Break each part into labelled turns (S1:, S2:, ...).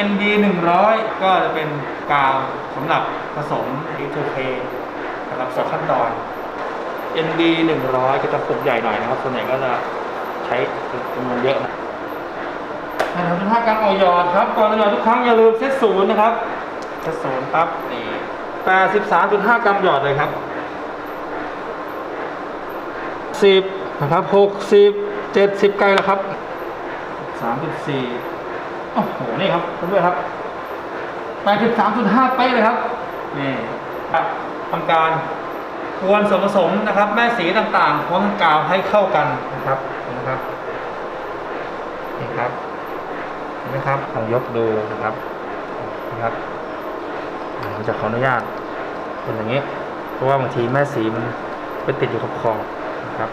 S1: ND 100ก็จะเป็นกาวสำหรับผสม E2K สำหรับ2ขั้นตอน ND 100ก็จะขวดใหญ่หน่อยนะครับส่วนใหญ่ก็จะใช้จำนวนเยอะนะทำการเอาหยอดครับก่อนเอาหยอดทุกครั้งอย่าลืมเซตศูนย์นะครับเซตศูนย์ครับนี่ 83.5 กรัมหยอดเลยครับ10นะครับ60 70ใกล้แล้วครับ 3.4 โอ้โหนี่ครับเพื่อนๆครับ 83.5 เป๊ะเลยครับนี่ครับทำการกวนส่วนผสมนะครับแม่สีต่างๆพร้อมกาวให้เข้ากันนะครับนี่ครับเห็นไหมครับลองยกดูนะครับผมจะขออนุญาตเป็นอย่างนี้เพราะว่าบางทีแม่สีมันไปติดอยู่กับคอนะครับ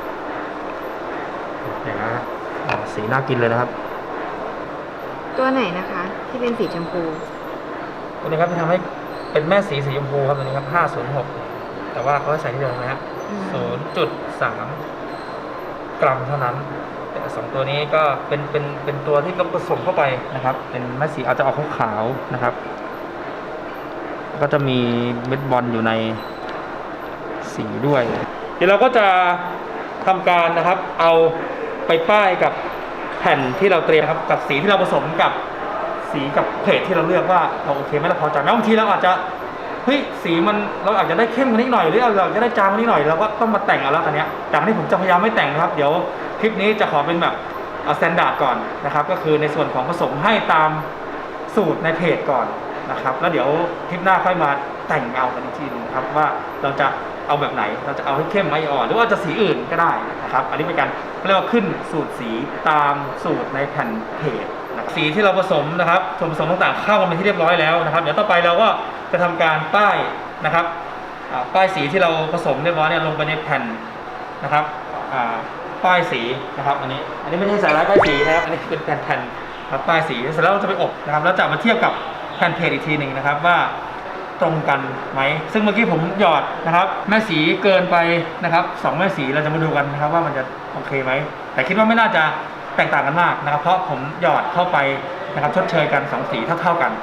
S1: อย่างนี้สีน่ากินเลยนะครับ
S2: ตัวไหนนะคะที่เป็นสีชมพู
S1: ตัวนี้ครับที่ทำให้เป็นแม่สีชมพูครับตัวนี้ครับ506แต่ว่าเขาใส่ที่เดียวนะครับ 0.3 กรัมเท่านั้นแต่2ตัวนี้ก็เป็นตัวที่ผสมเข้าไปนะครับเป็นแม่สีอาจจะออกขาวๆนะครับก็จะมีเม็ดบอลอยู่ในสีด้วยเดี๋ยวเราก็จะทำการนะครับเอาไปป้ายกับแผ่นที่เราเตรียมครับกับสีที่เราผสมกับสีกับเพจที่เราเลือกว่าเราโอเคไหมเราพอใจไหมบางทีเราอาจจะเฮ้ยสีมันเราอาจจะได้เข้มกว่านี้หน่อยหรือเราจะได้จางกว่านี้หน่อยเราก็ต้องมาแต่งเอาแล้วอันนี้แต่ที่ผมจะพยายามไม่แต่งนะครับเดี๋ยวคลิปนี้จะขอเป็นแบบสแตนดาร์ดก่อนนะครับก็คือในส่วนของผสมให้ตามสูตรในเพจก่อนนะครับแล้วเดี๋ยวคลิปหน้าค่อยมาแต่งเอากันอีกทีนึงครับว่าเราจะเอาแบบไหนเราจะเอาให้เข้มไม่อ่อนหรือว่าจะสีอื่นก็ได้นะครับอันนี้เป็นการเรียกว่าขึ้นสูตรสีตามสูตรในแผ่นเพจสีที่เราผสมนะครับส่วนผสมต่างๆเข้ากันเป็นที่เรียบร้อยแล้วนะครับเดี๋ยวต่อไปเราก็จะทำการป้ายนะครับป้ายสีที่เราผสมเรียบร้อยเนี่ยลงไปในแผ่นนะครับป้ายสีนะครับอันนี้ไม่ใช่สายร้ายป้ายสีนะครับอันนี้เป็นแผ่นครับป้ายสีเสร็จแล้วเราจะไปอบนะครับแล้วจะมาเทียบกับแผ่นเพจอีกทีหนึ่งนะครับว่าตรงกันไหมซึ่งเมื่อกี้ผมหยอดนะครับแม่สีเกินไปนะครับ2แม่สีเราจะมาดูกันนะครับว่ามันจะโอเคไหมแต่คิดว่าไม่น่าจะแตกต่างกันมากนะครับเพราะผมหยอดเข้าไปนะครับชดเชยกัน2สีเท่ากัน